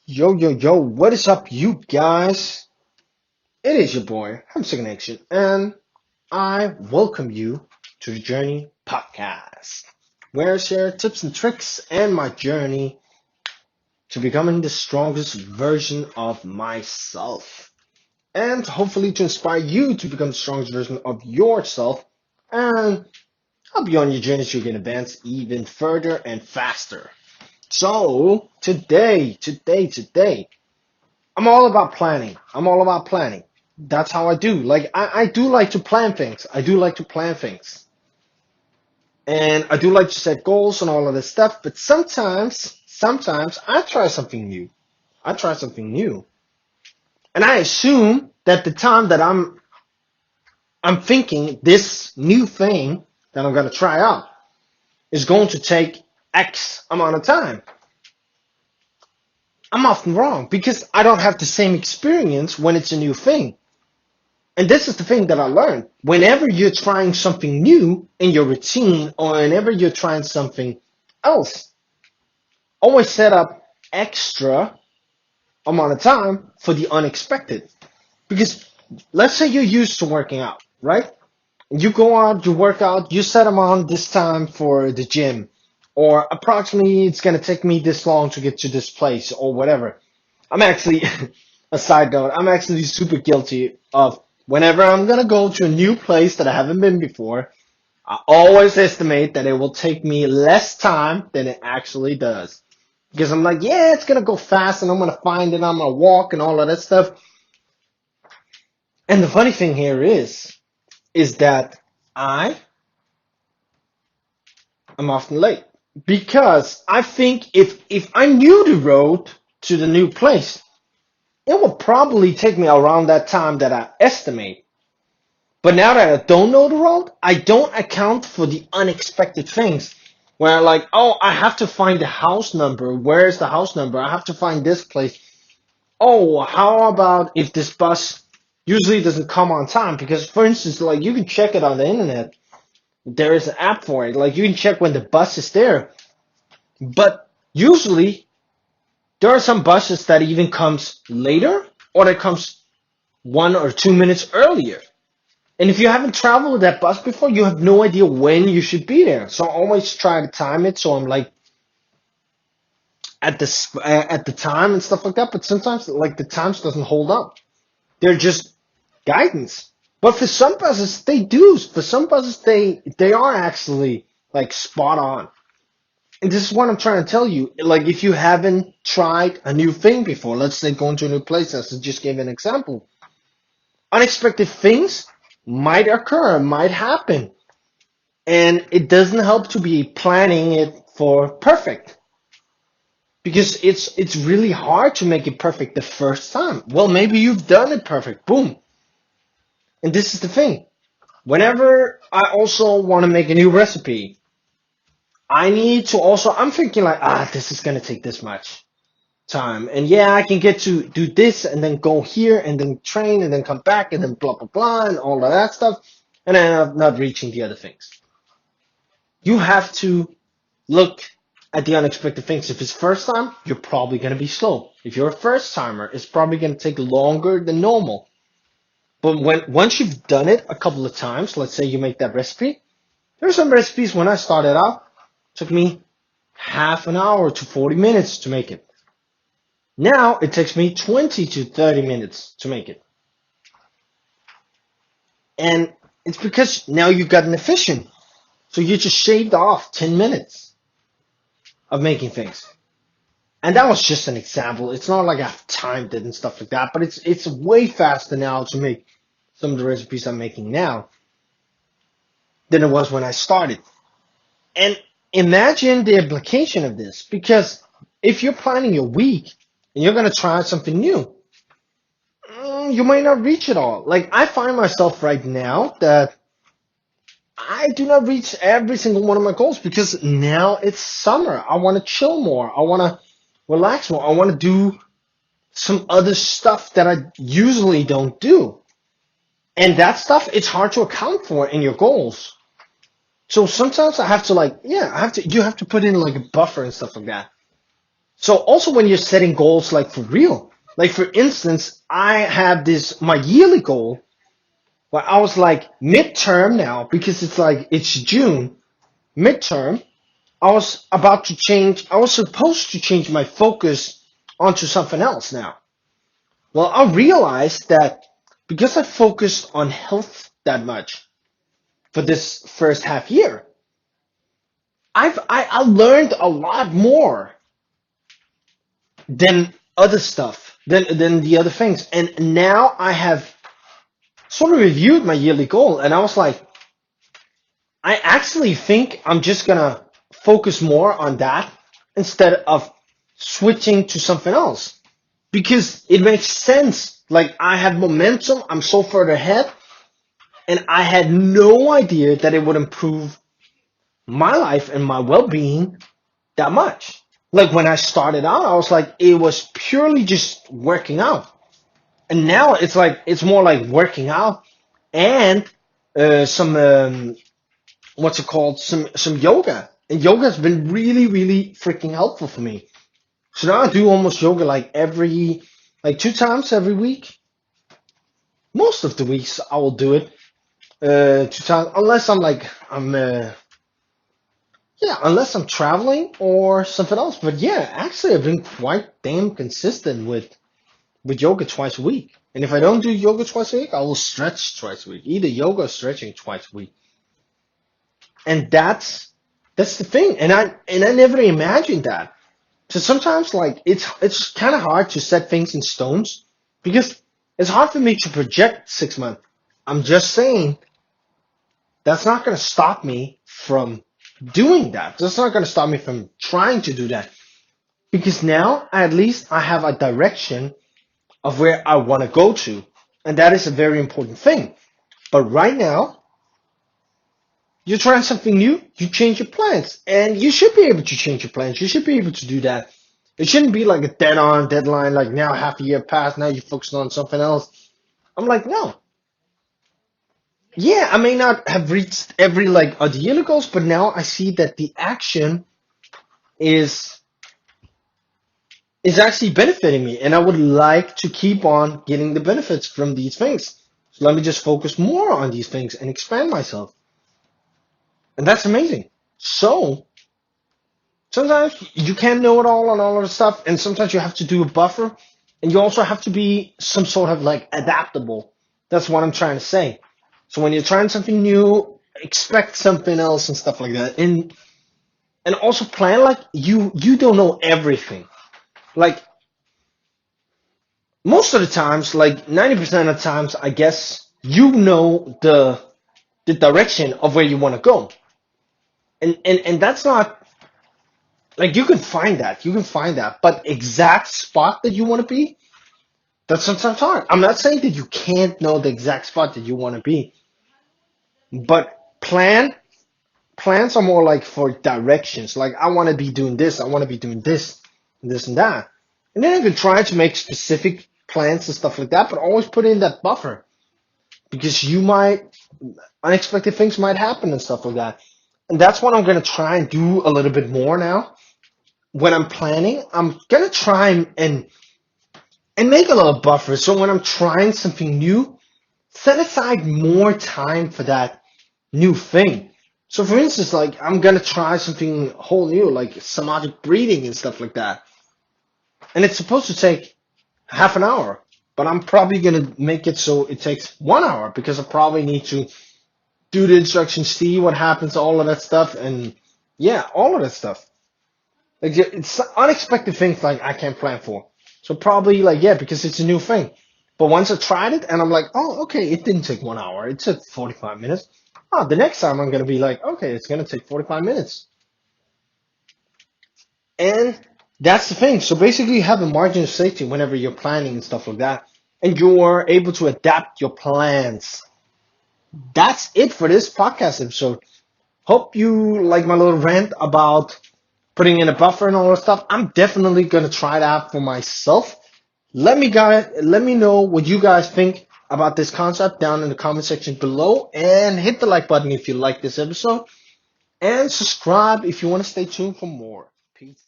Yo, what is up, you guys? It is your boy, HamzaConnection, and I welcome you to the Journey Podcast, where I share tips and tricks and my journey to becoming the strongest version of myself, and hopefully to inspire you to become the strongest version of yourself and help you on your journey so you can advance even further and faster. So, today, I'm all about planning. I'm all about planning. That's how I do. Like I do like to plan things. I do like to plan things. And I do like to set goals and all of this stuff, but sometimes I try something new. I try something new. And I assume that the time that I'm thinking this new thing that I'm gonna try out is going to take X amount of time. I'm often wrong because I don't have the same experience when it's a new thing. And this is the thing that I learned. Whenever you're trying something new in your routine or whenever you're trying something else, always set up extra amount of time for the unexpected. Because let's say you're used to working out, right? You go out, you work out, you set them on this time for the gym, or approximately it's going to take me this long to get to this place, or whatever. I'm actually, a side note, I'm actually super guilty of whenever I'm gonna go to a new place that I haven't been before, I always estimate that it will take me less time than it actually does. Because I'm like, yeah, it's gonna go fast and I'm gonna find it, I'm gonna walk and all of that stuff. And the funny thing here is that I am often late. Because I think if I knew the road to the new place, it would probably take me around that time that I estimate. But now that I don't know the road, I don't account for the unexpected things. Where like, oh, I have to find the house number. Where is the house number? I have to find this place. Oh, how about if this bus usually doesn't come on time? Because for instance, like you can check it on the internet. There is an app for it. Like you can check when the bus is there. But usually there are some buses that even comes later or that comes 1 or 2 minutes earlier. And if you haven't traveled with that bus before, you have no idea when you should be there. So I always try to time it so I'm like at the time and stuff like that. But sometimes like the times doesn't hold up. They're just guidance. But for some buses they do. For some buses they are actually like spot on. And this is what I'm trying to tell you. Like if you haven't tried a new thing before, let's say going to a new place, as I just gave an example. Unexpected things might occur, might happen. And it doesn't help to be planning it for perfect because it's really hard to make it perfect the first time. Well, maybe you've done it perfect. Boom. And this is the thing. Whenever I also want to make a new recipe, I need to also I'm thinking like, this is going to take this much time. And yeah, I can get to do this and then go here and then train and then come back and then blah blah blah and all of that stuff and then I'm not reaching the other things. You have to look at the unexpected things. If it's first time, you're probably going to be slow. If you're a first timer, it's probably going to take longer than normal. But once you've done it a couple of times, let's say you make that recipe, there's some recipes when I started out, took me half an hour to 40 minutes to make it. Now it takes me 20 to 30 minutes to make it. And it's because now you've gotten efficient. So you just shaved off 10 minutes of making things. And that was just an example. It's not like I've timed it and stuff like that, but it's way faster now to make some of the recipes I'm making now than it was when I started. And imagine the implication of this, because if you're planning your week and you're going to try something new, you might not reach it all. Like I find myself right now that I do not reach every single one of my goals because now it's summer. I want to chill more. I want to relax more. I want to do some other stuff that I usually don't do. And that stuff, it's hard to account for in your goals. So sometimes I have to like, yeah, you have to put in like a buffer and stuff like that. So also when you're setting goals like for real, like for instance, I have this my yearly goal where I was like midterm now because it's June, midterm. I was about to change, I was supposed to change my focus onto something else now. Well, I realized that because I focused on health that much for this first half year, I learned a lot more than other stuff, than the other things. And now I have sort of reviewed my yearly goal and I was like, I actually think I'm just gonna focus more on that instead of switching to something else because it makes sense. Like I have momentum, I'm so further ahead, and I had no idea that it would improve my life and my well-being that much. Like when I started out, I was like, it was purely just working out, and now it's like it's more like working out and some what's it called, some yoga, and yoga has been really really freaking helpful for me. So now I do almost yoga like every like 2 times every week. Most of the weeks I will do it 2 times unless unless I'm traveling or something else. But yeah, actually I've been quite damn consistent with yoga twice a week. And if I don't do yoga twice a week, I will stretch twice a week. Either yoga or stretching twice a week. And that's the thing. And I never imagined that. So sometimes like it's kind of hard to set things in stones because it's hard for me to project 6 months. I'm just saying that's not going to stop me from doing that. That's not going to stop me from trying to do that because now at least I have a direction of where I want to go to, and that is a very important thing. But right now, you're trying something new, you change your plans, and you should be able to change your plans. You should be able to do that. It shouldn't be like a dead-on deadline, like now half a year passed, now you're focusing on something else. I'm like, no. Yeah, I may not have reached every like ideal goals, but now I see that the action is is actually benefiting me, and I would like to keep on getting the benefits from these things. So let me just focus more on these things and expand myself, and that's amazing. So sometimes you can't know it all on all of the stuff, and sometimes you have to do a buffer, and you also have to be some sort of like adaptable. That's what I'm trying to say. So when you're trying something new, expect something else and stuff like that, and also plan like you don't know everything. Like most of the times, like 90% of the times, I guess you know the direction of where you want to go, and that's not like you can find that, but exact spot that you want to be, that's sometimes hard. I'm not saying that you can't know the exact spot that you want to be, but plans are more like for directions. Like I want to be doing this, I want to be doing this, and this and that, and then you can try to make specific plans and stuff like that, but always put in that buffer because you might unexpected things might happen and stuff like that. And that's what I'm gonna try and do a little bit more now. When I'm planning, I'm gonna try and make a little buffer. So when I'm trying something new, set aside more time for that new thing. So for instance, like I'm gonna try something whole new, like somatic breathing and stuff like that. And it's supposed to take half an hour, but I'm probably gonna make it so it takes 1 hour because I probably need to do the instructions, see what happens, all of that stuff, and yeah, all of that stuff. Like it's unexpected things like I can't plan for. So probably like yeah, because it's a new thing. But once I tried it and I'm like, oh, okay, it didn't take 1 hour. It took 45 minutes. Oh, the next time I'm gonna be like, okay, it's gonna take 45 minutes. And that's the thing. So basically, you have a margin of safety whenever you're planning and stuff like that, and you're able to adapt your plans. That's it for this podcast episode. Hope you like my little rant about putting in a buffer and all that stuff. I'm definitely gonna try that for myself. Let me know what you guys think about this concept down in the comment section below, and hit the like button if you like this episode, and subscribe if you want to stay tuned for more. Peace.